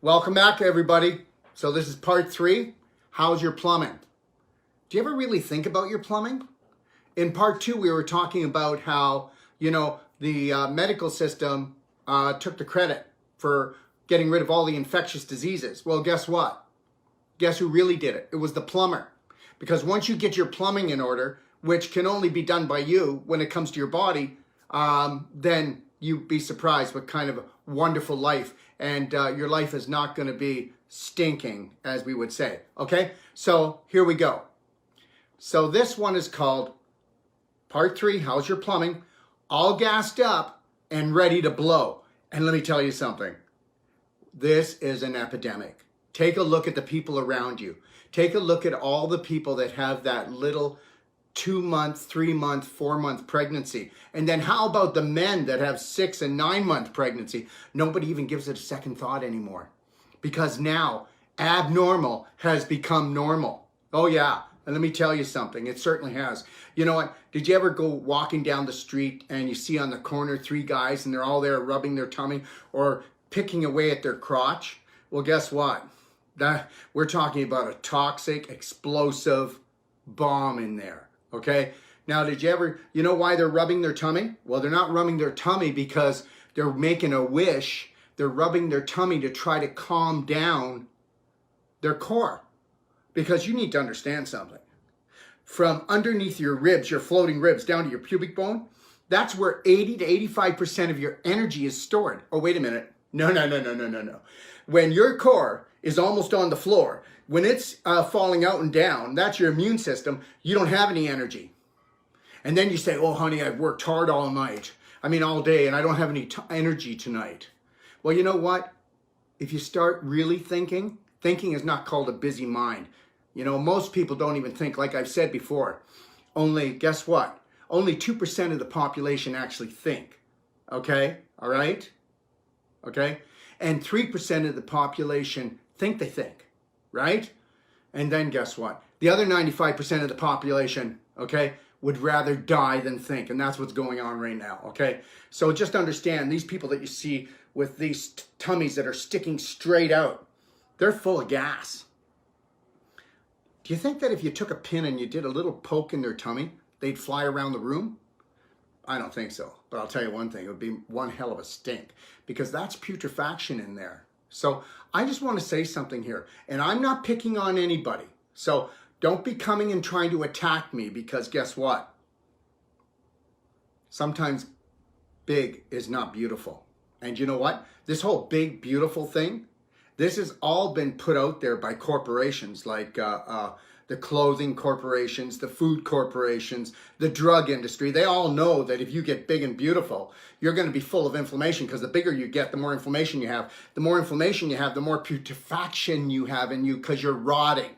Welcome back, everybody. So this is part 3. How's your plumbing? Do you ever really think about your plumbing? In part 2, we were talking about how, the medical system took the credit for getting rid of all the infectious diseases. Well, guess what? Guess who really did it? It was the plumber. Because once you get your plumbing in order, which can only be done by you when it comes to your body, then you'd be surprised what kind of wonderful life, and your life is not going to be stinking, as we would say. Okay, so here we go. So this one is called part 3, how's your plumbing? All gassed up and ready to blow. And let me tell you something. This is an epidemic. Take a look at the people around you. Take a look at all the people that have that little 2-month, 3-month, 4-month pregnancy. And then how about the men that have 6 and 9-month pregnancy? Nobody even gives it a second thought anymore. Because now abnormal has become normal. Oh yeah, and let me tell you something, it certainly has. You know what, did you ever go walking down the street and you see on the corner 3 guys and they're all there rubbing their tummy or picking away at their crotch? Well, guess what? We're talking about a toxic, explosive bomb in there. Okay, now did you ever, you know why they're rubbing their tummy? Well, they're not rubbing their tummy because they're making a wish. They're rubbing their tummy to try to calm down their core. Because you need to understand something. From underneath your ribs, your floating ribs, down to your pubic bone, that's where 80 to 85% of your energy is stored. Oh, wait a minute. No. When your core is almost on the floor, when it's falling out and down, that's your immune system. You don't have any energy. And then you say, oh, honey, I've worked hard all night. All day, and I don't have any energy tonight. Well, you know what? If you start really thinking is not called a busy mind. Most people don't even think, like I've said before. Only, guess what? Only 2% of the population actually think. Okay? All right? Okay? And 3% of the population think they think. Right? And then guess what? The other 95% of the population, okay, would rather die than think. And that's what's going on right now, okay? So just understand, these people that you see with these tummies that are sticking straight out, they're full of gas. Do you think that if you took a pin and you did a little poke in their tummy, they'd fly around the room? I don't think so. But I'll tell you one thing, it would be one hell of a stink, because that's putrefaction in there. So I just want to say something here, and I'm not picking on anybody. So don't be coming and trying to attack me, because guess what? Sometimes big is not beautiful. And you know what? This whole big, beautiful thing, this has all been put out there by corporations like the clothing corporations, the food corporations, the drug industry. They all know that if you get big and beautiful, you're going to be full of inflammation, because the bigger you get, the more inflammation you have. The more inflammation you have, the more putrefaction you have in you, because you're rotting.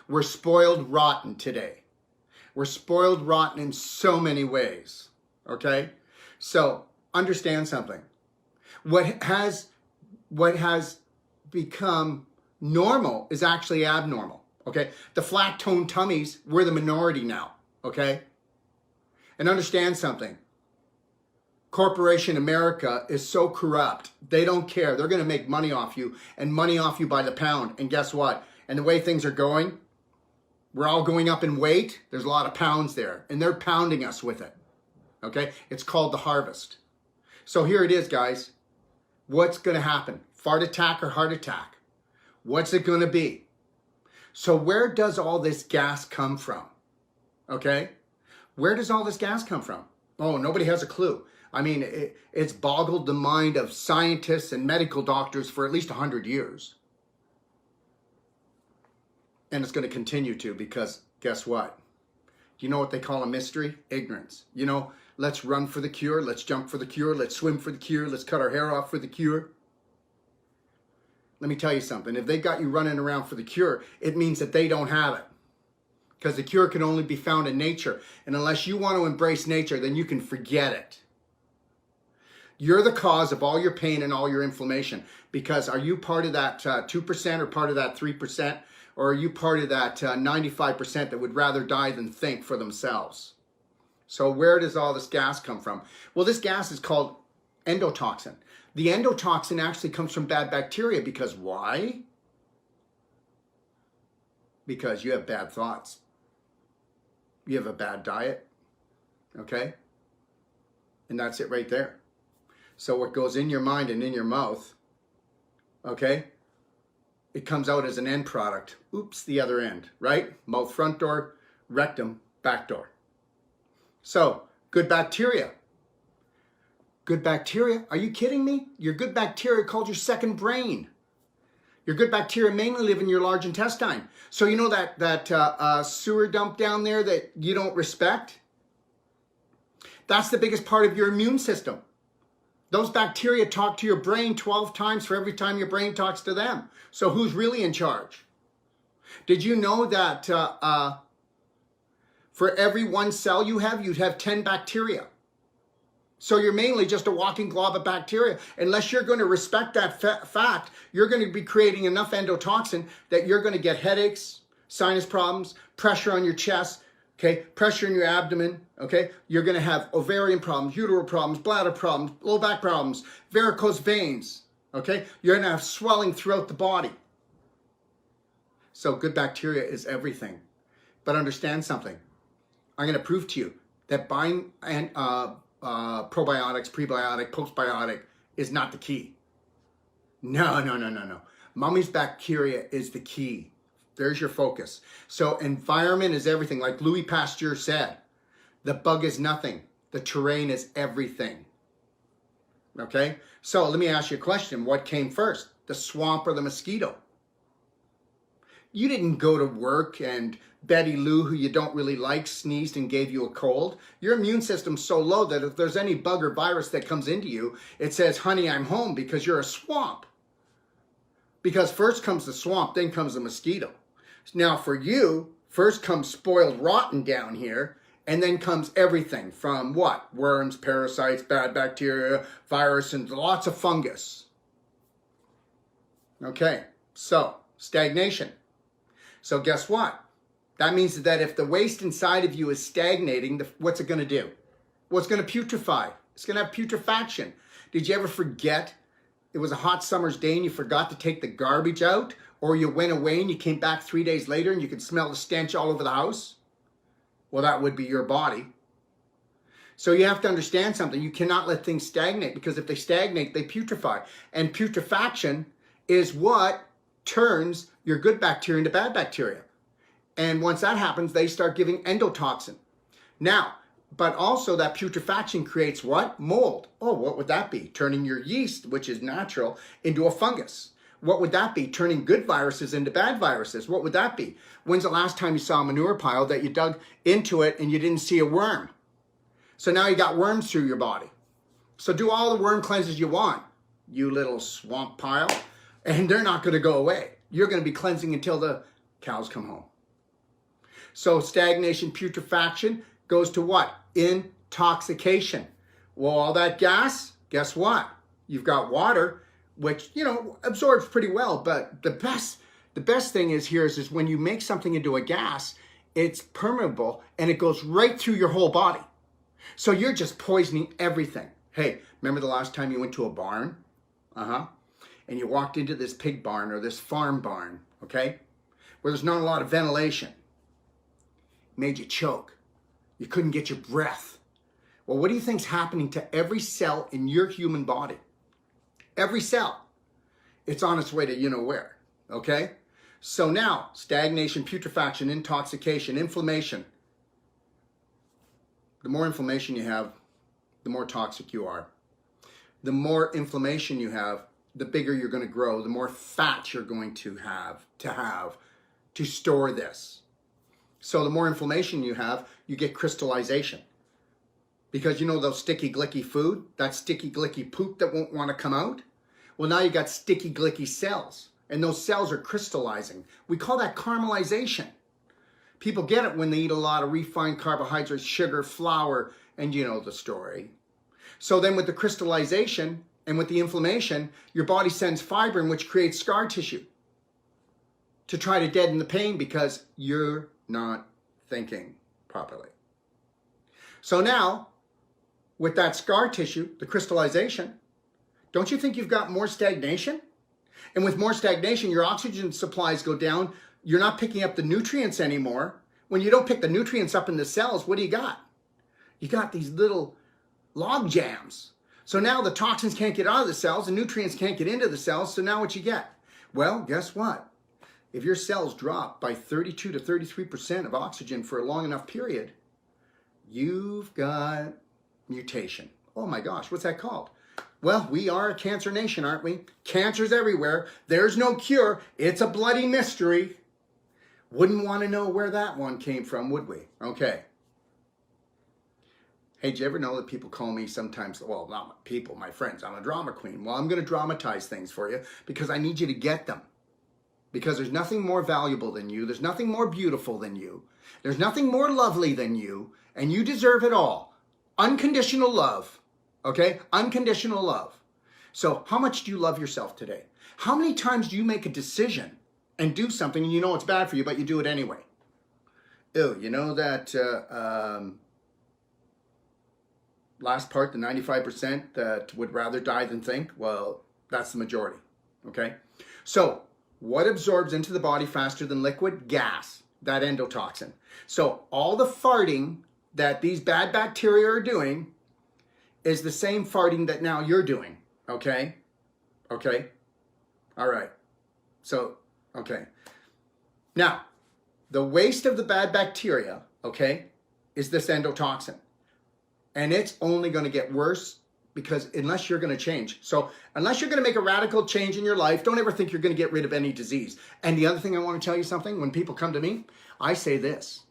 We're spoiled rotten today. We're spoiled rotten in so many ways. Okay? So understand something. What has become normal is actually abnormal. Okay? The flat toned tummies, we're the minority now. Okay? And understand something. Corporation America is so corrupt. They don't care. They're going to make money off you, and money off you by the pound. And guess what? And the way things are going, we're all going up in weight. There's a lot of pounds there, and they're pounding us with it. Okay? It's called the harvest. So here it is, guys. What's going to happen? Fart attack or heart attack? What's it going to be? So where does all this gas come from? Okay? Where does all this gas come from? Oh, nobody has a clue. It's boggled the mind of scientists and medical doctors for at least 100 years. And it's going to continue to, because guess what? Do you know what they call a mystery? Ignorance. Let's run for the cure. Let's jump for the cure. Let's swim for the cure. Let's cut our hair off for the cure. Let me tell you something. If they got you running around for the cure, it means that they don't have it. Because the cure can only be found in nature. And unless you want to embrace nature, then you can forget it. You're the cause of all your pain and all your inflammation. Because are you part of that 2% or part of that 3%? Or are you part of that 95% that would rather die than think for themselves? So where does all this gas come from? Well, this gas is called endotoxin. The endotoxin actually comes from bad bacteria because why? Because you have bad thoughts. You have a bad diet, okay? And that's it right there. So what goes in your mind and in your mouth, okay, it comes out as an end product. Oops, the other end, right? Mouth front door, rectum back door. So, good bacteria. Good bacteria? Are you kidding me? Your good bacteria called your second brain. Your good bacteria mainly live in your large intestine. So you know that sewer dump down there that you don't respect? That's the biggest part of your immune system. Those bacteria talk to your brain 12 times for every time your brain talks to them. So who's really in charge? Did you know that for every one cell you have, you'd have 10 bacteria? So you're mainly just a walking glob of bacteria. Unless you're going to respect that fact, you're going to be creating enough endotoxin that you're going to get headaches, sinus problems, pressure on your chest, okay, pressure in your abdomen, okay? You're going to have ovarian problems, uterine problems, bladder problems, low back problems, varicose veins, okay? You're going to have swelling throughout the body. So good bacteria is everything. But understand something. I'm going to prove to you that buying probiotics, prebiotic, postbiotic is not the key. No. Mummy's bacteria is the key. There's your focus. So environment is everything. Like Louis Pasteur said, the bug is nothing. The terrain is everything. Okay? So let me ask you a question. What came first? The swamp or the mosquito? You didn't go to work and Betty Lou, who you don't really like, sneezed and gave you a cold. Your immune system's so low that if there's any bug or virus that comes into you, it says, honey, I'm home, because you're a swamp. Because first comes the swamp, then comes the mosquito. Now for you, first comes spoiled rotten down here, and then comes everything from what? Worms, parasites, bad bacteria, virus, and lots of fungus. Okay, so stagnation. So guess what? That means that if the waste inside of you is stagnating, what's it going to do? Well, it's going to putrefy. It's going to have putrefaction. Did you ever forget it was a hot summer's day and you forgot to take the garbage out? Or you went away and you came back 3 days later and you could smell the stench all over the house? Well, that would be your body. So you have to understand something. You cannot let things stagnate, because if they stagnate, they putrefy. And putrefaction is what turns your good bacteria into bad bacteria. And once that happens, they start giving endotoxin. Now, but also that putrefaction creates what? Mold. Oh, what would that be? Turning your yeast, which is natural, into a fungus. What would that be? Turning good viruses into bad viruses. What would that be? When's the last time you saw a manure pile that you dug into it and you didn't see a worm? So now you got worms through your body. So do all the worm cleanses you want, you little swamp pile, and they're not going to go away. You're going to be cleansing until the cows come home. So stagnation, putrefaction goes to what? Intoxication. Well, all that gas, guess what? You've got water, which, absorbs pretty well. But the best thing is when you make something into a gas, it's permeable and it goes right through your whole body. So you're just poisoning everything. Hey, remember the last time you went to a barn? And you walked into this pig barn or this farm barn, okay? Where there's not a lot of ventilation. Made you choke. You couldn't get your breath. Well, what do you think's happening to every cell in your human body? Every cell. It's on its way to you-know-where, okay? So now, stagnation, putrefaction, intoxication, inflammation. The more inflammation you have, the more toxic you are. The more inflammation you have, the bigger you're going to grow, the more fat you're going to have to store this. So the more inflammation you have, you get crystallization. Because those sticky glicky food, that sticky glicky poop that won't want to come out? Well, now you got sticky glicky cells, and those cells are crystallizing. We call that caramelization. People get it when they eat a lot of refined carbohydrates, sugar, flour, and you know the story. So then with the crystallization and with the inflammation, your body sends fibrin, which creates scar tissue to try to deaden the pain because you're not thinking properly. So now, with that scar tissue, the crystallization, Don't you think you've got more stagnation? And with more stagnation, your oxygen supplies go down. You're not picking up the nutrients anymore. When you don't pick the nutrients up in the cells, what do you got? You got these little log jams. So now the toxins can't get out of the cells, the nutrients can't get into the cells, so now what you get? Well, guess what? If your cells drop by 32 to 33% of oxygen for a long enough period, you've got mutation. Oh my gosh, what's that called? Well, we are a cancer nation, aren't we? Cancer's everywhere. There's no cure. It's a bloody mystery. Wouldn't want to know where that one came from, would we? Okay. Hey, do you ever know that people call me sometimes, well, not people, my friends, I'm a drama queen. Well, I'm going to dramatize things for you because I need you to get them. Because there's nothing more valuable than you. There's nothing more beautiful than you. There's nothing more lovely than you. And you deserve it all. Unconditional love. Okay? Unconditional love. So how much do you love yourself today? How many times do you make a decision and do something and you know it's bad for you, but you do it anyway? Ew, you know that last part, the 95% that would rather die than think? Well, that's the majority. Okay? So what absorbs into the body faster than liquid? Gas, that endotoxin. So all the farting that these bad bacteria are doing is the same farting that now you're doing. Okay? Okay? All right. So, okay. Now, the waste of the bad bacteria, okay, is this endotoxin. And it's only going to get worse because unless you're going to change. So unless you're going to make a radical change in your life, don't ever think you're going to get rid of any disease. And the other thing I want to tell you something, when people come to me, I say this.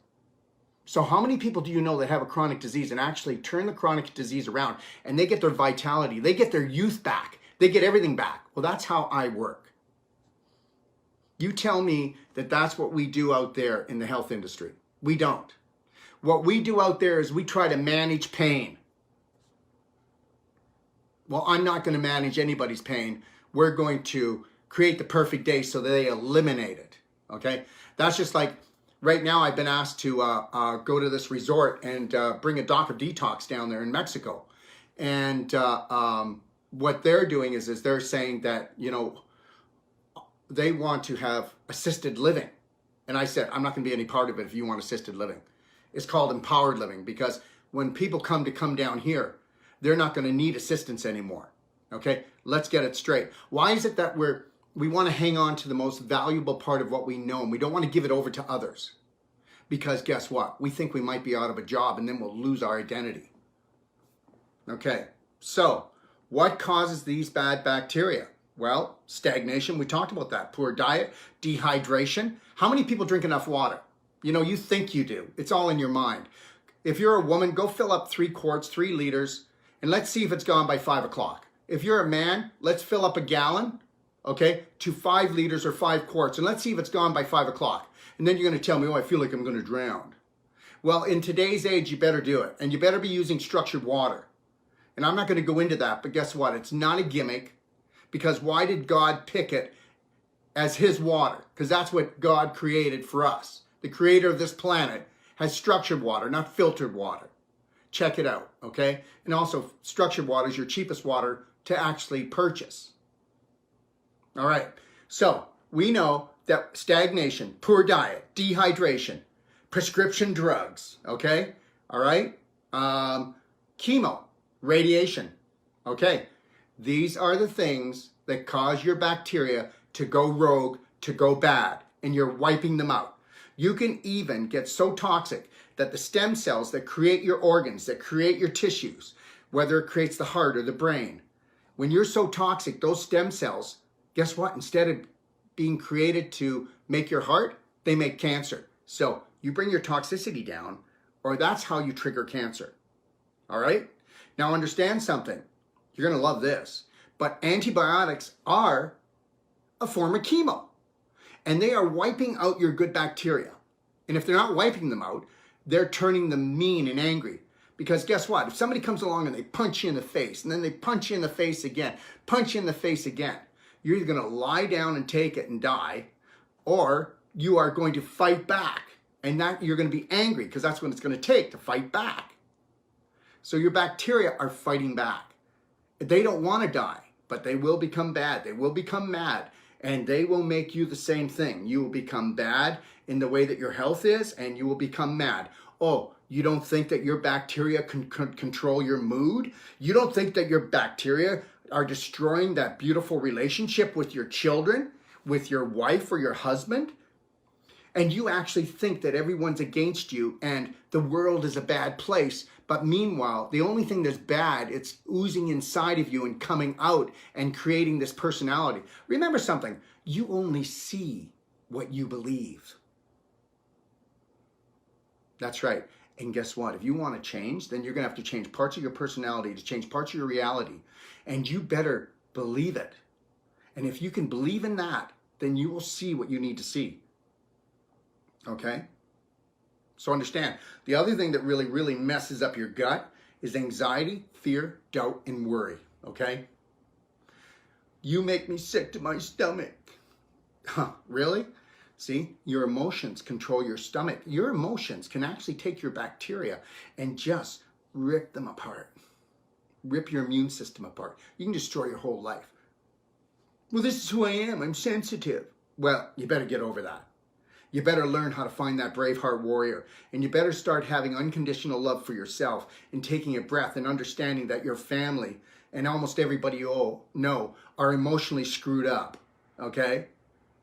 So how many people do you know that have a chronic disease and actually turn the chronic disease around and they get their vitality, they get their youth back, they get everything back? Well, that's how I work. You tell me that that's what we do out there in the health industry. We don't. What we do out there is we try to manage pain. Well, I'm not going to manage anybody's pain. We're going to create the perfect day so that they eliminate it. Okay? That's just like right now I've been asked to go to this resort and bring a doc of detox down there in Mexico. And what they're doing is they're saying that, you know, they want to have assisted living. And I said, I'm not going to be any part of it if you want assisted living. It's called empowered living because when people come down here, they're not going to need assistance anymore. Okay, let's get it straight. Why is it that we want to hang on to the most valuable part of what we know and we don't want to give it over to others? Because guess what? We think we might be out of a job and then we'll lose our identity. Okay, so what causes these bad bacteria? Well, stagnation, we talked about that. Poor diet, dehydration. How many people drink enough water? You know, you think you do. It's all in your mind. If you're a woman, go fill up 3 quarts, 3 liters, and let's see if it's gone by 5 o'clock. If you're a man, let's fill up a gallon, okay, to 5 liters or 5 quarts, and let's see if it's gone by 5 o'clock. And then you're going to tell me, oh, I feel like I'm going to drown. Well, in today's age, you better do it. And you better be using structured water. And I'm not going to go into that, but guess what? It's not a gimmick. Because why did God pick it as his water? Because that's what God created for us. The creator of this planet has structured water, not filtered water. Check it out, okay? And also, structured water is your cheapest water to actually purchase. All right, so we know that stagnation, poor diet, dehydration, prescription drugs, okay? All right? Chemo, radiation, okay? These are the things that cause your bacteria to go rogue, to go bad, and you're wiping them out. You can even get so toxic that the stem cells that create your organs, that create your tissues, whether it creates the heart or the brain, when you're so toxic, those stem cells, guess what? Instead of being created to make your heart, they make cancer. So you bring your toxicity down, or that's how you trigger cancer. All right? Now understand something. You're going to love this. But antibiotics are a form of chemo. And they are wiping out your good bacteria. And if they're not wiping them out, they're turning them mean and angry. Because guess what? If somebody comes along and they punch you in the face, and then they punch you in the face again, punch you in the face again, you're either going to lie down and take it and die, or you are going to fight back. And that you're going to be angry because that's what it's going to take to fight back. So your bacteria are fighting back. They don't want to die. but they will become bad. They will become mad, and they will make you the same thing. You will become bad in the way that your health is, and you will become mad. Oh, you don't think that your bacteria can control your mood? You don't think that your bacteria are destroying that beautiful relationship with your children, with your wife or your husband? And you actually think that everyone's against you and the world is a bad place. But meanwhile, the only thing that's bad, it's oozing inside of you and coming out and creating this personality. Remember something, you only see what you believe. That's right. And guess what? If you want to change, then you're going to have to change parts of your personality to change parts of your reality. And you better believe it. And if you can believe in that, then you will see what you need to see. Okay? So understand, the other thing that really, really messes up your gut is anxiety, fear, doubt, and worry. Okay? You make me sick to my stomach. Huh, really? See, your emotions control your stomach. Your emotions can actually take your bacteria and just rip them apart. Rip your immune system apart. You can destroy your whole life. Well, this is who I am. I'm sensitive. Well, you better get over that. You better learn how to find that Braveheart warrior. And you better start having unconditional love for yourself and taking a breath and understanding that your family and almost everybody you know are emotionally screwed up. Okay?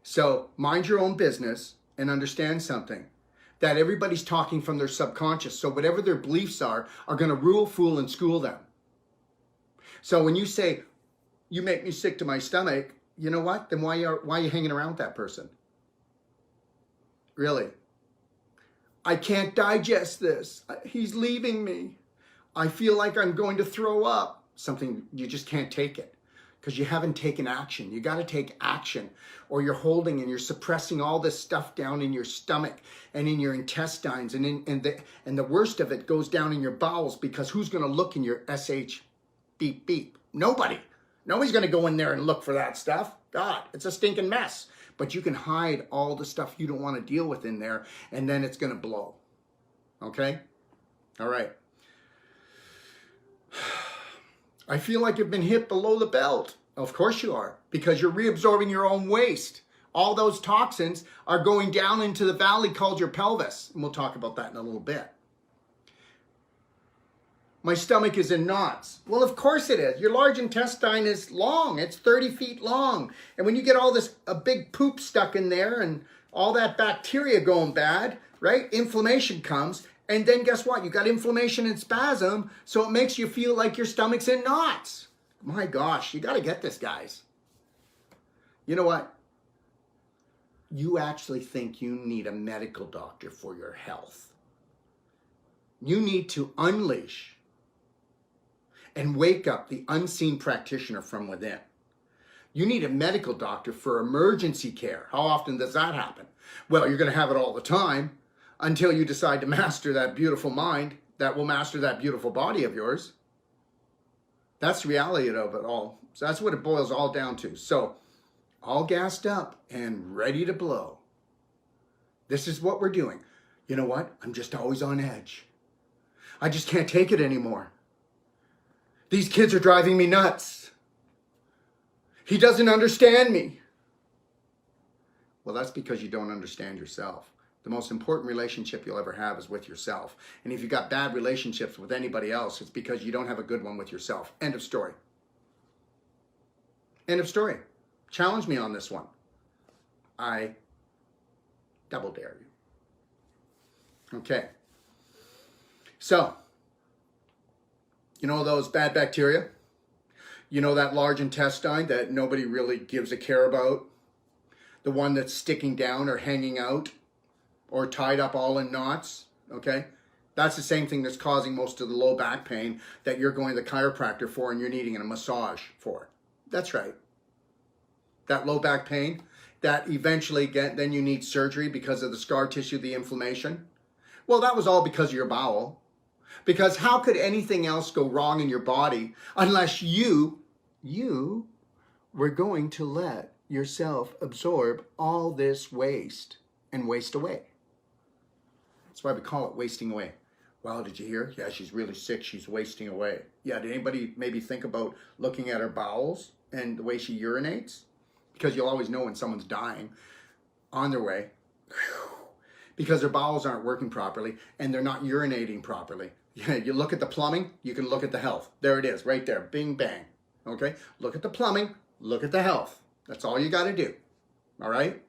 So mind your own business and understand something. That everybody's talking from their subconscious. So whatever their beliefs are going to rule, fool, and school them. So when you say, you make me sick to my stomach, you know what? Then why are you hanging around with that person? Really? I can't digest this. He's leaving me. I feel like I'm going to throw up. Something, you just can't take it because you haven't taken action. You got to take action, or you're holding and you're suppressing all this stuff down in your stomach and in your intestines, and the worst of it goes down in your bowels, because who's going to look in your SH beep beep? Nobody. Nobody's going to go in there and look for that stuff. God, it's a stinking mess. But you can hide all the stuff you don't want to deal with in there, and then it's going to blow. Okay? All right. I feel like you've been hit below the belt. Of course you are, because you're reabsorbing your own waste. All those toxins are going down into the valley called your pelvis. And we'll talk about that in a little bit. My stomach is in knots. Well, of course it is. Your large intestine is long. It's 30 feet long. And when you get all this, a big poop stuck in there and all that bacteria going bad, right? Inflammation comes. And then guess what? You got inflammation and spasm. So it makes you feel like your stomach's in knots. My gosh, you got to get this, guys. You know what? You actually think you need a medical doctor for your health. You need to unleash and wake up the unseen practitioner from within. You need a medical doctor for emergency care. How often does that happen? Well, you're going to have it all the time until you decide to master that beautiful mind that will master that beautiful body of yours. That's the reality of it all. So that's what it boils all down to. So, all gassed up and ready to blow. This is what we're doing. You know what? I'm just always on edge. I just can't take it anymore. These kids are driving me nuts. He doesn't understand me. Well, that's because you don't understand yourself. The most important relationship you'll ever have is with yourself. And if you've got bad relationships with anybody else, it's because you don't have a good one with yourself. End of story. End of story. Challenge me on this one. I double dare you. Okay. So, you know those bad bacteria? You know that large intestine that nobody really gives a care about? The one that's sticking down or hanging out or tied up all in knots, okay? That's the same thing that's causing most of the low back pain that you're going to the chiropractor for and you're needing a massage for. That's right. That low back pain, that eventually then you need surgery because of the scar tissue, the inflammation. Well, that was all because of your bowel. Because how could anything else go wrong in your body unless you were going to let yourself absorb all this waste and waste away? That's why we call it wasting away. Wow, did you hear? Yeah, she's really sick. She's wasting away. Yeah, did anybody maybe think about looking at her bowels and the way she urinates, because you'll always know when someone's dying on their way, because their bowels aren't working properly and they're not urinating properly. You look at the plumbing, you can look at the health. There it is, right there, bing, bang. Okay, look at the plumbing, look at the health. That's all you got to do, all right?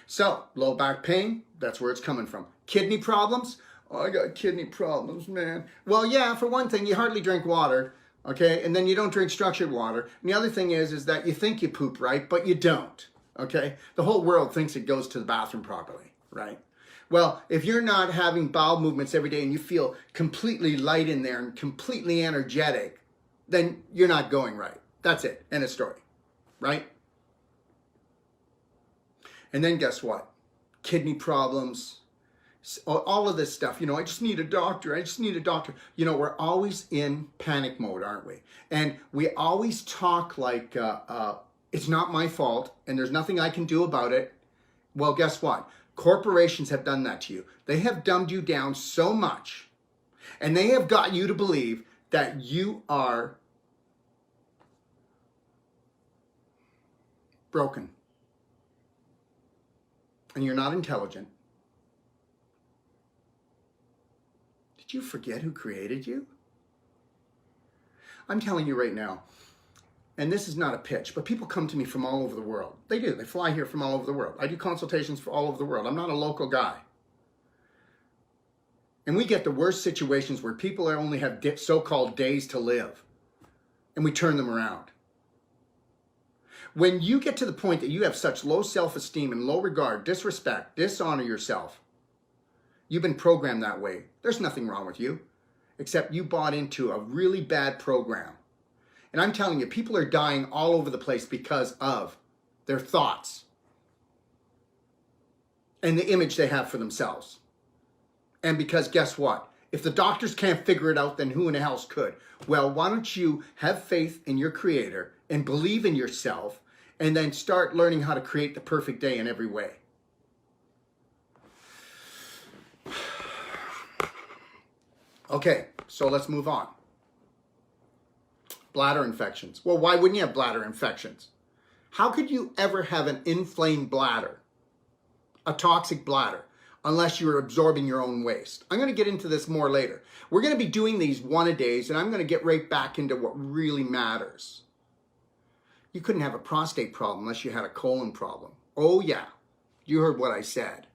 So, low back pain, that's where it's coming from. Kidney problems, oh, I got kidney problems, man. Well, yeah, for one thing, you hardly drink water, okay? And then you don't drink structured water. And the other thing is that you think you poop right, but you don't, okay? The whole world thinks it goes to the bathroom properly, right? Well, if you're not having bowel movements every day and you feel completely light in there and completely energetic, then you're not going right. That's it. End of story, right? And then guess what? Kidney problems, all of this stuff. You know, I just need a doctor. I just need a doctor. You know, we're always in panic mode, aren't we? And we always talk like it's not my fault and there's nothing I can do about it. Well, guess what? Corporations have done that to you. They have dumbed you down so much, and they have got you to believe that you are broken and you're not intelligent. Did you forget who created you? I'm telling you right now, and this is not a pitch, but people come to me from all over the world. They do. They fly here from all over the world. I do consultations for all over the world. I'm not a local guy. And we get the worst situations where people only have so-called days to live, and we turn them around. When you get to the point that you have such low self-esteem and low regard, disrespect, dishonor yourself, you've been programmed that way. There's nothing wrong with you, except you bought into a really bad program. And I'm telling you, people are dying all over the place because of their thoughts and the image they have for themselves. And because guess what? If the doctors can't figure it out, then who in the hell could? Well, why don't you have faith in your creator and believe in yourself and then start learning how to create the perfect day in every way. Okay, so let's move on. Bladder infections. Well, why wouldn't you have bladder infections? How could you ever have an inflamed bladder, a toxic bladder, unless you're absorbing your own waste? I'm going to get into this more later. We're going to be doing these one-a-days, and I'm going to get right back into what really matters. You couldn't have a prostate problem unless you had a colon problem. Oh, yeah. You heard what I said.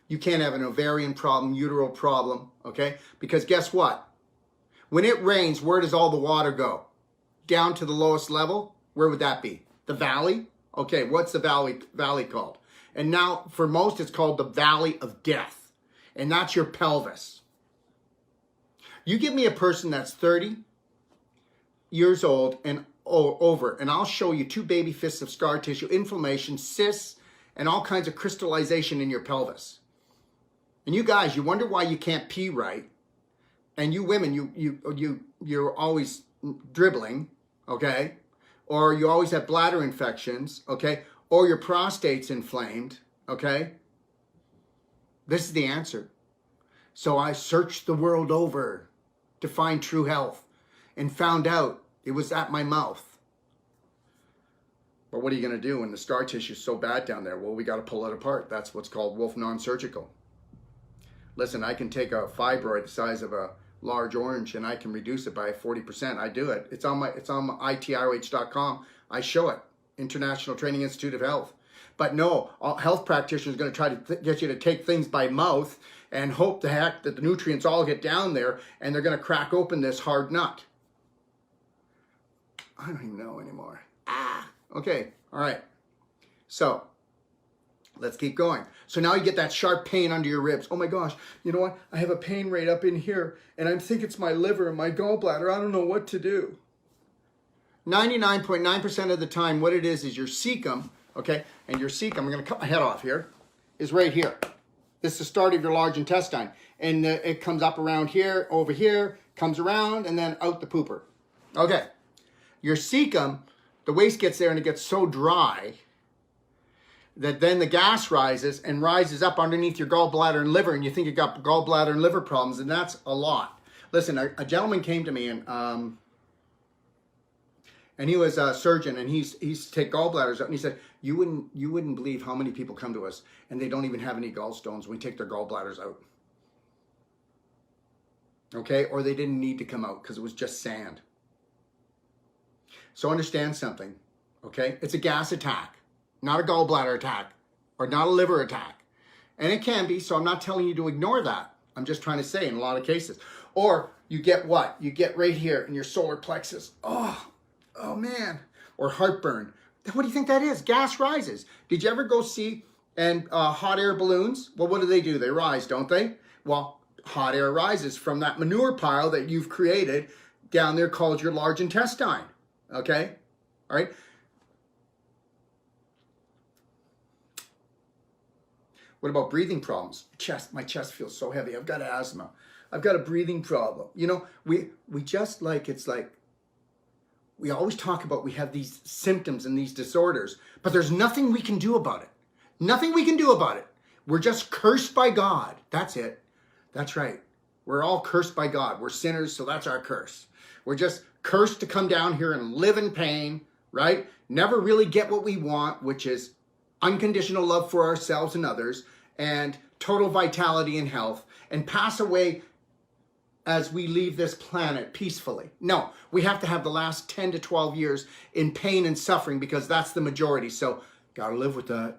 You can't have an ovarian problem, uteral problem, okay? Because guess what? When it rains, where does all the water go? Down to the lowest level? Where would that be? The valley? Okay, what's the valley called? And now, for most, it's called the valley of death. And that's your pelvis. You give me a person that's 30 years old and over, and I'll show you 2 baby fists of scar tissue, inflammation, cysts, and all kinds of crystallization in your pelvis. And you guys, you wonder why you can't pee right. And you women, you're always dribbling, okay? Or you always have bladder infections, okay? Or your prostate's inflamed, okay? This is the answer. So I searched the world over to find true health and found out it was at my mouth. But what are you going to do when the scar tissue is so bad down there? Well, we got to pull it apart. That's what's called Wolfe Non-Surgical. Listen, I can take a fibroid the size of a large orange and I can reduce it by 40%. I do it. It's on itroh.com. I show it. International Training Institute of Health. But no, health practitioners are going to try to get you to take things by mouth and hope the heck that the nutrients all get down there and they're going to crack open this hard nut. I don't even know anymore. Okay, all right. So let's keep going. So now you get that sharp pain under your ribs. Oh my gosh, you know what? I have a pain right up in here and I think it's my liver and my gallbladder. I don't know what to do. 99.9% of the time, what it is your cecum, okay? And your cecum, I'm going to cut my head off here, is right here. This is the start of your large intestine. And it comes up around here, over here, comes around, and then out the pooper. Okay. Your cecum, the waste gets there and it gets so dry that then the gas rises and rises up underneath your gallbladder and liver, and you think you got gallbladder and liver problems, and that's a lot. Listen, a gentleman came to me and and he was a surgeon, and he's to take gallbladders out, and he said, you wouldn't believe how many people come to us and they don't even have any gallstones when we take their gallbladders out. Okay, or they didn't need to come out because it was just sand. So understand something, okay? It's a gas attack, not a gallbladder attack, or not a liver attack. And it can be, so I'm not telling you to ignore that. I'm just trying to say in a lot of cases. Or you get what? You get right here in your solar plexus. Oh man. Or heartburn. What do you think that is? Gas rises. Did you ever go see hot air balloons? Well, what do? They rise, don't they? Well, hot air rises from that manure pile that you've created down there called your large intestine. Okay? All right? What about breathing problems? My chest feels so heavy. I've got asthma. I've got a breathing problem. You know, we just like, it's like, we always talk about we have these symptoms and these disorders, but there's nothing we can do about it. Nothing we can do about it. We're just cursed by God. That's it. That's right. We're all cursed by God. We're sinners, so that's our curse. We're just cursed to come down here and live in pain, right? Never really get what we want, which is unconditional love for ourselves and others, and total vitality and health, and pass away as we leave this planet peacefully. No, we have to have the last 10 to 12 years in pain and suffering because that's the majority. So, gotta live with that.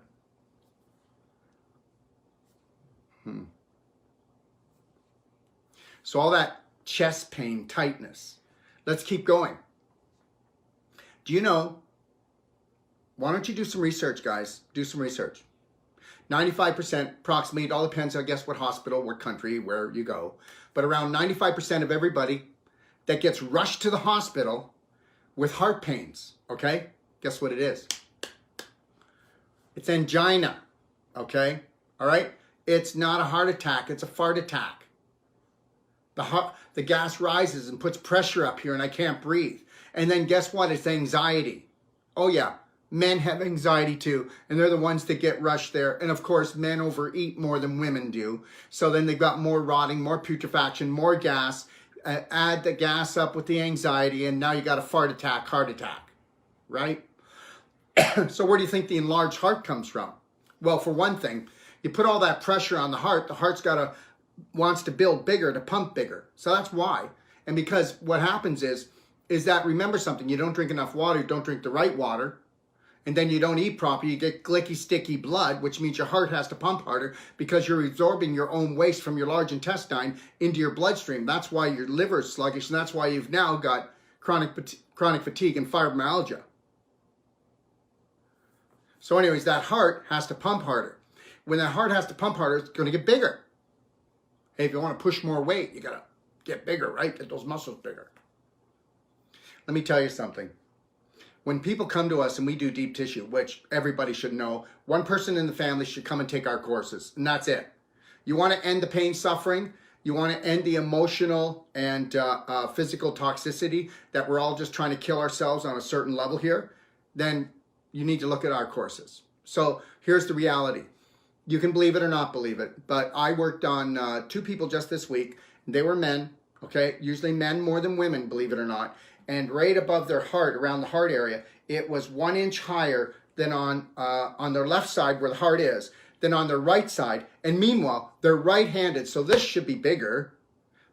So all that chest pain, tightness. Let's keep going. Do you know, why don't you do some research, guys? Do some research. 95%, approximately, it all depends, I guess, what hospital, what country, where you go. But around 95% of everybody that gets rushed to the hospital with heart pains, okay? Guess what it is? It's angina, okay? All right? It's not a heart attack, it's a fart attack. The gas rises and puts pressure up here and I can't breathe. And then guess what? It's anxiety. Oh yeah, men have anxiety too. And they're the ones that get rushed there. And of course, men overeat more than women do. So then they've got more rotting, more putrefaction, more gas. Add the gas up with the anxiety and now you got a fart attack, heart attack, right? So where do you think the enlarged heart comes from? Well, for one thing, you put all that pressure on the heart's wants to build bigger, to pump bigger. So that's why. And because what happens is that, remember something, you don't drink enough water, you don't drink the right water, and then you don't eat properly, you get glicky, sticky blood, which means your heart has to pump harder because you're absorbing your own waste from your large intestine into your bloodstream. That's why your liver is sluggish, and that's why you've now got chronic fatigue and fibromyalgia. So anyways, that heart has to pump harder. When that heart has to pump harder, it's going to get bigger. Hey, if you want to push more weight, you got to get bigger, right? Get those muscles bigger. Let me tell you something. When people come to us and we do deep tissue, which everybody should know, one person in the family should come and take our courses, and that's it. You want to end the pain, suffering, you want to end the emotional and physical toxicity that we're all just trying to kill ourselves on a certain level here, then you need to look at our courses. So here's the reality. You can believe it or not believe it, but I worked on 2 people just this week. They were men, okay? Usually men more than women, believe it or not. And right above their heart, around the heart area, it was 1 inch higher than on their left side where the heart is, than on their right side. And meanwhile, they're right-handed, so this should be bigger,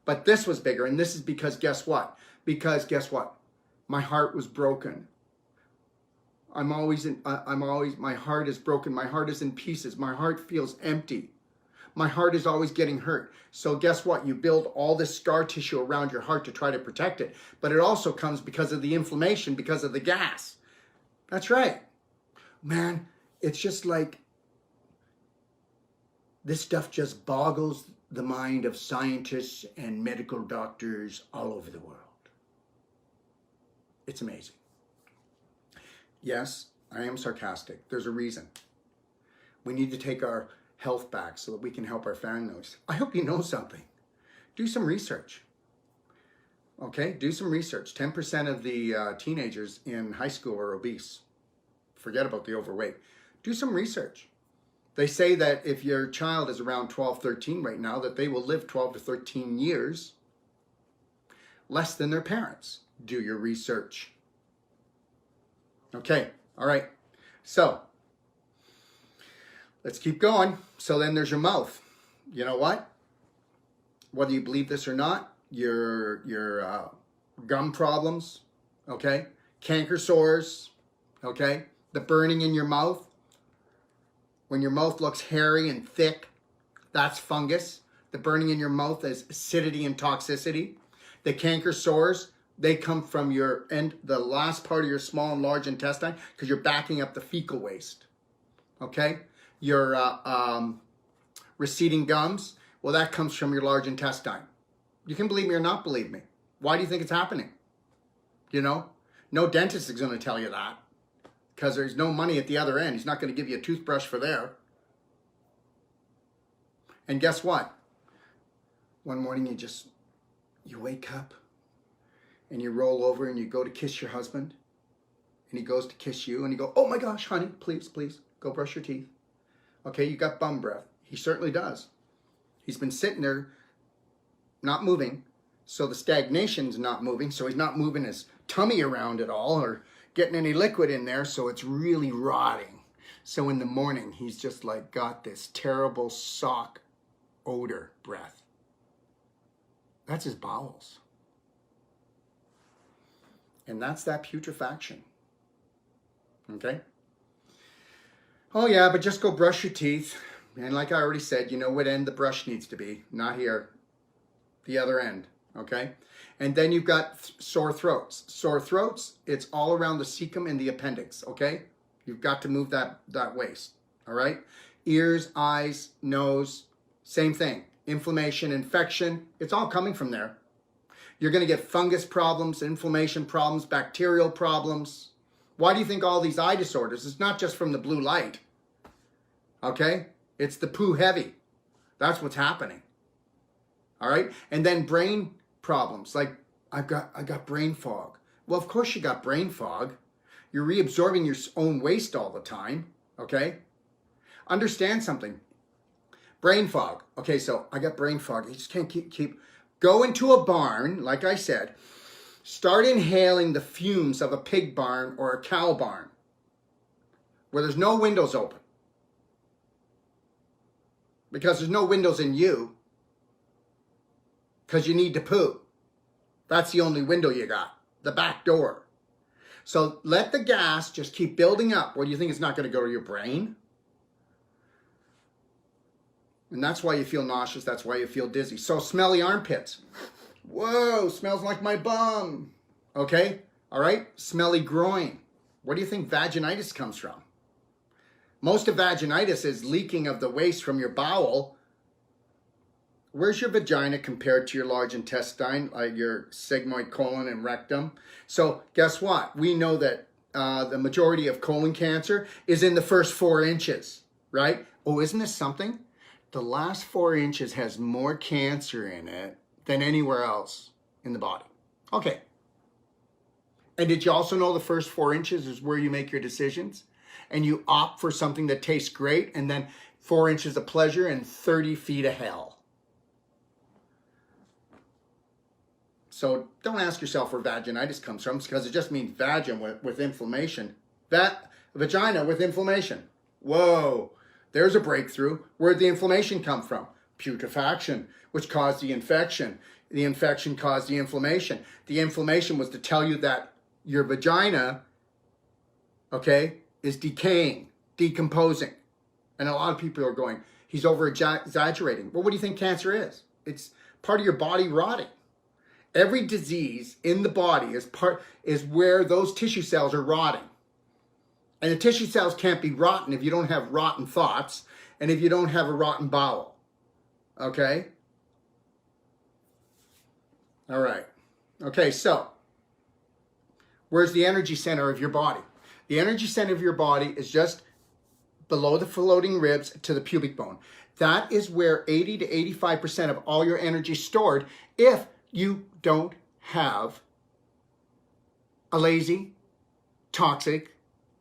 but this was bigger. And this is because guess what? Because guess what? My heart was broken. My heart is broken. My heart is in pieces. My heart feels empty. My heart is always getting hurt. So guess what? You build all this scar tissue around your heart to try to protect it. But it also comes because of the inflammation, because of the gas. That's right. Man, it's just like this stuff just boggles the mind of scientists and medical doctors all over the world. It's amazing. Yes, I am sarcastic. There's a reason. We need to take our health back so that we can help our families. I hope you know something. Do some research. Okay, do some research. 10% of the teenagers in high school are obese. Forget about the overweight. Do some research. They say that if your child is around 12, 13 right now, that they will live 12 to 13 years less than their parents. Do your research. Okay, all right. So let's keep going. So then there's your mouth. You know what? Whether you believe this or not, your gum problems, okay? Canker sores, okay? The burning in your mouth. When your mouth looks hairy and thick, that's fungus. The burning in your mouth is acidity and toxicity. The canker sores, they come from the last part of your small and large intestine because you're backing up the fecal waste, okay? Your receding gums, well, that comes from your large intestine. You can believe me or not believe me. Why do you think it's happening? You know, no dentist is going to tell you that because there's no money at the other end. He's not going to give you a toothbrush for there. And guess what? One morning you wake up and you roll over and you go to kiss your husband and he goes to kiss you and you go, oh my gosh, honey, please, please, go brush your teeth. Okay, you got bum breath. He certainly does. He's been sitting there not moving, so the stagnation's not moving, so he's not moving his tummy around at all or getting any liquid in there, so it's really rotting. So in the morning, he's just like got this terrible sock odor breath. That's his bowels. And that's that putrefaction. Okay? Oh yeah, but just go brush your teeth. And like I already said, you know what end the brush needs to be. Not here. The other end. Okay? And then you've got sore throats. Sore throats, it's all around the cecum and the appendix. Okay? You've got to move that waste. All right? Ears, eyes, nose, same thing. Inflammation, infection, it's all coming from there. You're going to get fungus problems, inflammation problems, bacterial problems. Why do you think all these eye disorders? It's not just from the blue light. Okay? It's the poo heavy. That's what's happening. All right? And then brain problems. Like, I got brain fog. Well, of course you got brain fog. You're reabsorbing your own waste all the time. Okay? Understand something. Brain fog. Okay, so I got brain fog. You just can't keep. Go into a barn, like I said. Start inhaling the fumes of a pig barn or a cow barn where there's no windows open. Because there's no windows in you. Because you need to poo. That's the only window you got. The back door. So let the gas just keep building up. What do you think? It's not going to go to your brain? And that's why you feel nauseous. That's why you feel dizzy. So smelly armpits. Whoa, smells like my bum. Okay? All right? Smelly groin. Where do you think vaginitis comes from? Most of vaginitis is leaking of the waste from your bowel. Where's your vagina compared to your large intestine, like your sigmoid colon and rectum? So guess what? We know that the majority of colon cancer is in the first 4 inches, right? Oh, isn't this something? The last 4 inches has more cancer in it than anywhere else in the body. Okay. And did you also know the first 4 inches is where you make your decisions? And you opt for something that tastes great, and then 4 inches of pleasure and 30 feet of hell. So don't ask yourself where vaginitis comes from, because it just means vagin with inflammation. Vagina with inflammation. Whoa. There's a breakthrough. Where'd the inflammation come from? Putrefaction, which caused the infection. The infection caused the inflammation. The inflammation was to tell you that your vagina, okay, is decaying, decomposing. And a lot of people are going, he's over-exaggerating. Well, what do you think cancer is? It's part of your body rotting. Every disease in the body is where those tissue cells are rotting. And the tissue cells can't be rotten if you don't have rotten thoughts and if you don't have a rotten bowel. Okay? All right. Okay, so where's the energy center of your body? The energy center of your body is just below the floating ribs to the pubic bone. That is where 80 to 85% of all your energy is stored if you don't have a lazy, toxic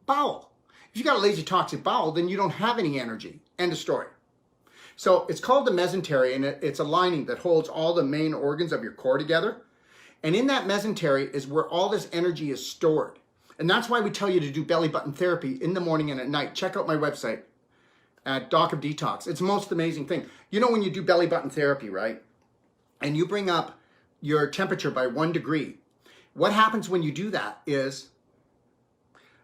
bowel. If you got a lazy, toxic bowel, then you don't have any energy. End of story. So it's called the mesentery, and it's a lining that holds all the main organs of your core together. And in that mesentery is where all this energy is stored. And that's why we tell you to do belly button therapy in the morning and at night. Check out my website at Doc of Detox. It's the most amazing thing. You know when you do belly button therapy, right? And you bring up your temperature by 1 degree. What happens when you do that is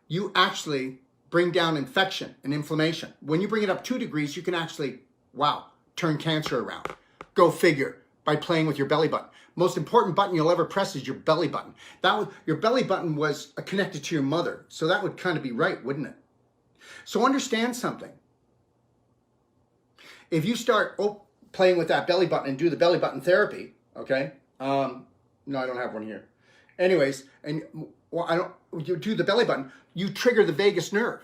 you actually bring down infection and inflammation. When you bring it up 2 degrees, you can actually, wow, turn cancer around. Go figure, by playing with your belly button. Most important button you'll ever press is your belly button. Your belly button was connected to your mother, so that would kind of be right, wouldn't it? So understand something. If you start playing with that belly button and do the belly button therapy, okay? No, I don't have one here. Anyways, and you do the belly button, you trigger the vagus nerve.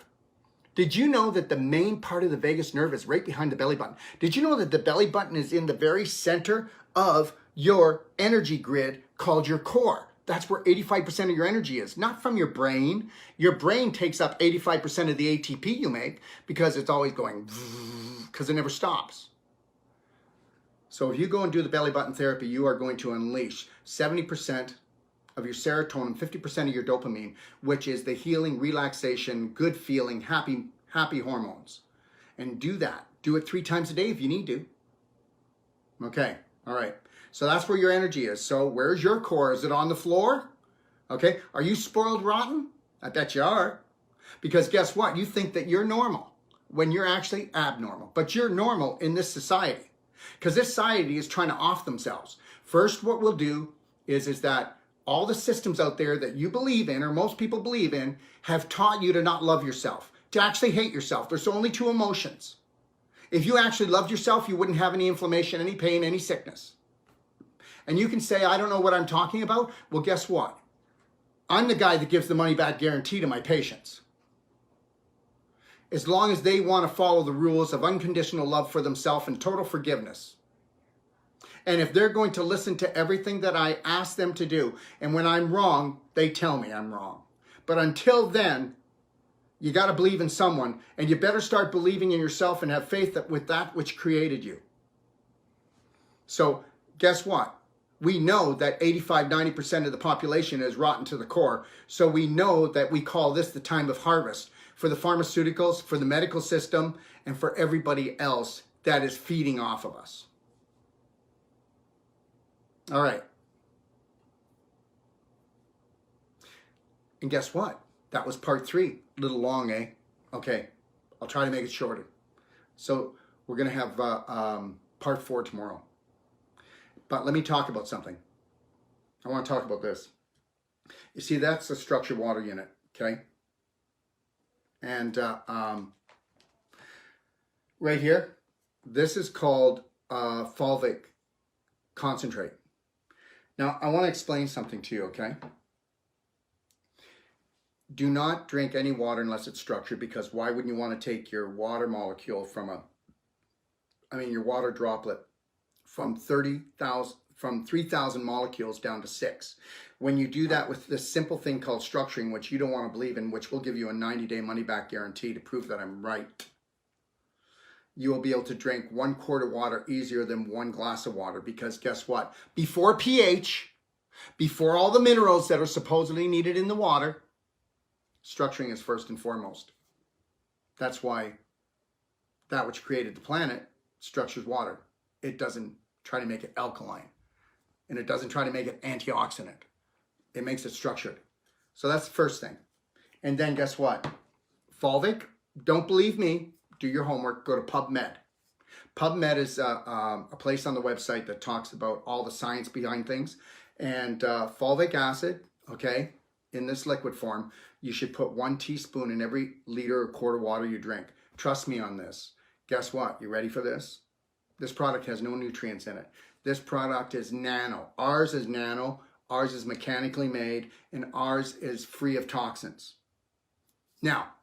Did you know that the main part of the vagus nerve is right behind the belly button? Did you know that the belly button is in the very center of your energy grid called your core? That's where 85% of your energy is, not from your brain. Your brain takes up 85% of the ATP you make because it's always going, because it never stops. So if you go and do the belly button therapy, you are going to unleash 70% of your serotonin, 50% of your dopamine, which is the healing, relaxation, good feeling, happy hormones. And do that. Do it 3 times a day if you need to. Okay, all right. So that's where your energy is. So where's your core? Is it on the floor? Okay, are you spoiled rotten? I bet you are. Because guess what? You think that you're normal when you're actually abnormal. But you're normal in this society. Because this society is trying to off themselves. First, what we'll do is that all the systems out there that you believe in, or most people believe in, have taught you to not love yourself, to actually hate yourself. There's only 2 emotions. If you actually loved yourself, you wouldn't have any inflammation, any pain, any sickness. And you can say, I don't know what I'm talking about. Well, guess what? I'm the guy that gives the money back guarantee to my patients. As long as they want to follow the rules of unconditional love for themselves and total forgiveness. And if they're going to listen to everything that I ask them to do, and when I'm wrong, they tell me I'm wrong. But until then, you got to believe in someone, and you better start believing in yourself and have faith with that which created you. So guess what? We know that 85-90% of the population is rotten to the core. So we know that we call this the time of harvest for the pharmaceuticals, for the medical system, and for everybody else that is feeding off of us. All right. And guess what? That was part 3. A little long, eh? Okay. I'll try to make it shorter. So we're going to have part 4 tomorrow. But let me talk about something. I want to talk about this. You see, that's the structured water unit, okay? And right here, this is called fulvic concentrate. Now, I want to explain something to you, okay? Do not drink any water unless it's structured, because why wouldn't you want to take your water molecule from your water droplet from 3,000 molecules down to 6. When you do that with this simple thing called structuring, which you don't want to believe in, which will give you a 90-day money-back guarantee to prove that I'm right, you will be able to drink 1 quart of water easier than 1 glass of water, because guess what? Before pH, before all the minerals that are supposedly needed in the water, structuring is first and foremost. That's why that which created the planet structures water. It doesn't try to make it alkaline, and it doesn't try to make it antioxidant. It makes it structured. So that's the first thing. And then guess what? Fulvic, don't believe me, do your homework, go to PubMed. PubMed is a place on the website that talks about all the science behind things. And fulvic acid, okay, in this liquid form, you should put 1 teaspoon in every liter or quart of water you drink. Trust me on this. Guess what? You ready for this? This product has no nutrients in it. This product is nano. Ours is nano. Ours is mechanically made, and ours is free of toxins. Now,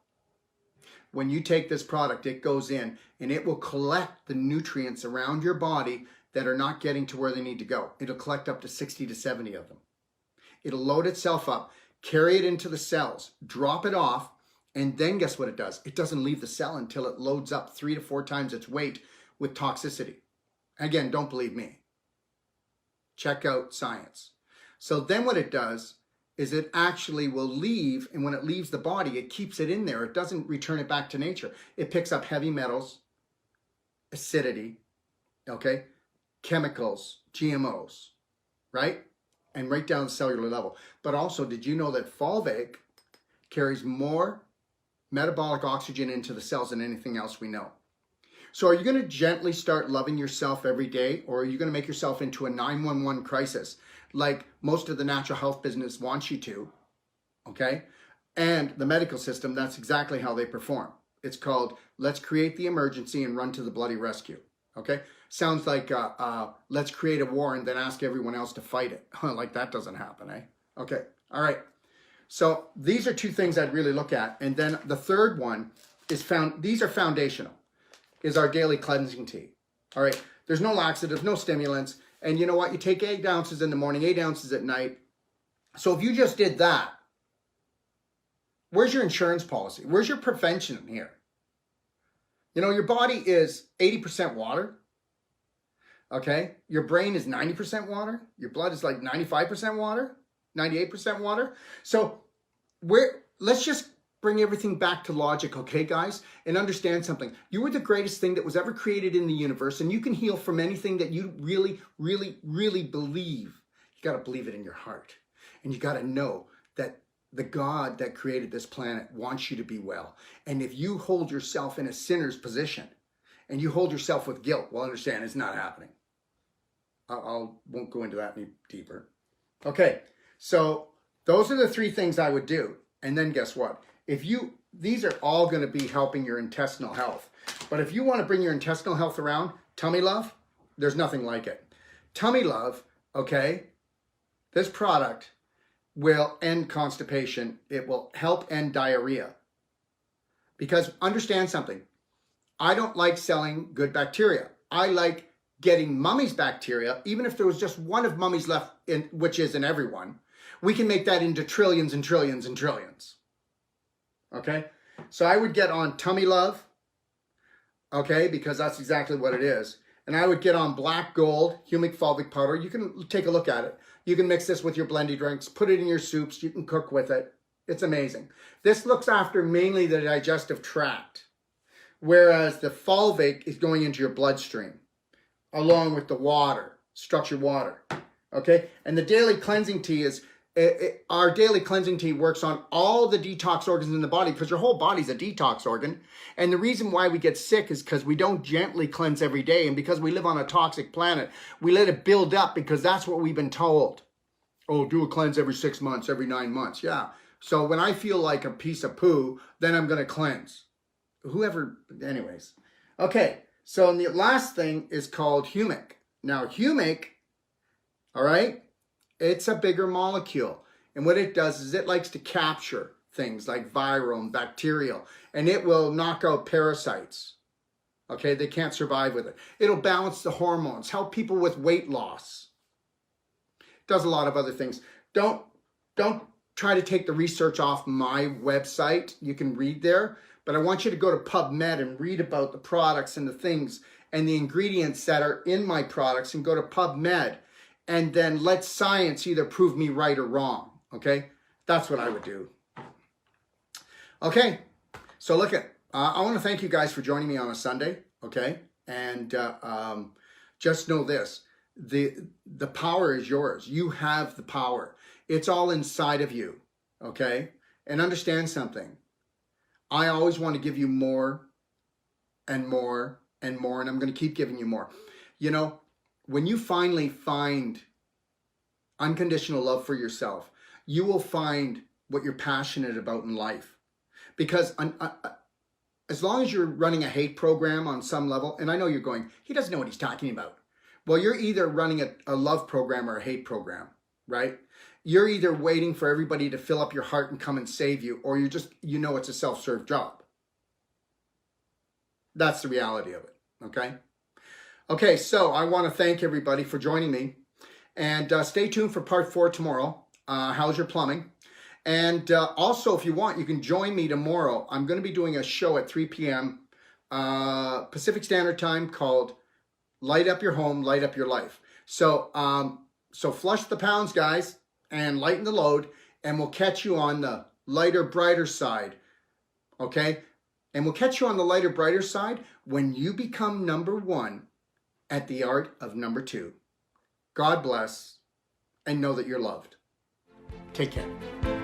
when you take this product, it goes in and it will collect the nutrients around your body that are not getting to where they need to go. It'll collect up to 60 to 70 of them. It'll load itself up, carry it into the cells, drop it off, and then guess what it does? It doesn't leave the cell until it loads up 3 to 4 times its weight with toxicity. Again, don't believe me. Check out science. So then what it does is it actually will leave, and when it leaves the body, it keeps it in there. It doesn't return it back to nature. It picks up heavy metals, acidity, okay, chemicals, GMOs, right? And right down to the cellular level. But also, did you know that fulvic carries more metabolic oxygen into the cells than anything else we know? So are you going to gently start loving yourself every day, or are you going to make yourself into a 911 crisis like most of the natural health business wants you to, okay? And the medical system, that's exactly how they perform. It's called, let's create the emergency and run to the bloody rescue, okay? Sounds like let's create a war and then ask everyone else to fight it. Like that doesn't happen, eh? Okay, all right. So these are two things I'd really look at. And then the third one is these are foundational, is our daily cleansing tea. All right, there's no laxatives, no stimulants. And you know what? You take 8 ounces in the morning, 8 ounces at night. So if you just did that, where's your insurance policy? Where's your prevention here? You know, your body is 80% water. Okay, your brain is 90% water. Your blood is like 95% water, 98% water. So let's just bring everything back to logic, okay, guys? And understand something. You were the greatest thing that was ever created in the universe, and you can heal from anything that you really, really, really believe. You got to believe it in your heart. And you got to know that the God that created this planet wants you to be well. And if you hold yourself in a sinner's position and you hold yourself with guilt, well, understand it's not happening. Won't go into that any deeper. Okay, so those are the 3 things I would do. And then guess what? These are all going to be helping your intestinal health. But if you want to bring your intestinal health around, Tummy Love, there's nothing like it. Tummy Love, okay, this product will end constipation. It will help end diarrhea. Because understand something. I don't like selling good bacteria. I like getting mummy's bacteria, even if there was just one of mummy's left, which is in everyone. We can make that into trillions and trillions and trillions. Okay? So I would get on Tummy Love, okay, because that's exactly what it is. And I would get on Black Gold, humic fulvic powder. You can take a look at it. You can mix this with your blendy drinks, put it in your soups, you can cook with it. It's amazing. This looks after mainly the digestive tract, whereas the fulvic is going into your bloodstream, along with the water, structured water, okay? And the daily cleansing tea is, our daily cleansing tea works on all the detox organs in the body, because your whole body's a detox organ. And the reason why we get sick is because we don't gently cleanse every day. And because we live on a toxic planet, we let it build up because that's what we've been told. Oh, do a cleanse every 6 months, every 9 months. Yeah. So when I feel like a piece of poo, then I'm going to cleanse. Anyways. Okay. So the last thing is called humic. Now humic, all right, it's a bigger molecule. And what it does is it likes to capture things like viral and bacterial, and it will knock out parasites. Okay, they can't survive with it. It'll balance the hormones, help people with weight loss. It does a lot of other things. Don't try to take the research off my website. You can read there. But I want you to go to PubMed and read about the products and the things and the ingredients that are in my products, and go to PubMed and then let science either prove me right or wrong, okay? That's what I would do. Okay, so look at, I want to thank you guys for joining me on a Sunday, okay? And just know this, the power is yours. You have the power. It's all inside of you, okay? And understand something. I always want to give you more and more and more, and I'm going to keep giving you more. You know, when you finally find unconditional love for yourself, you will find what you're passionate about in life. Because as long as you're running a hate program on some level, and I know you're going, he doesn't know what he's talking about. Well, you're either running a love program or a hate program, right? You're either waiting for everybody to fill up your heart and come and save you, or you're just, you know, it's a self-serve job. That's the reality of it, okay? Okay, so I want to thank everybody for joining me. And stay tuned for part 4 tomorrow. How's your plumbing? And also, if you want, you can join me tomorrow. I'm going to be doing a show at 3 p.m. Pacific Standard Time called Light Up Your Home, Light Up Your Life. So, so flush the pounds, guys, and lighten the load. and we'll catch you on the lighter, brighter side. Okay? And we'll catch you on the lighter, brighter side when you become number one at the art of number two. God bless, and know that you're loved. Take care.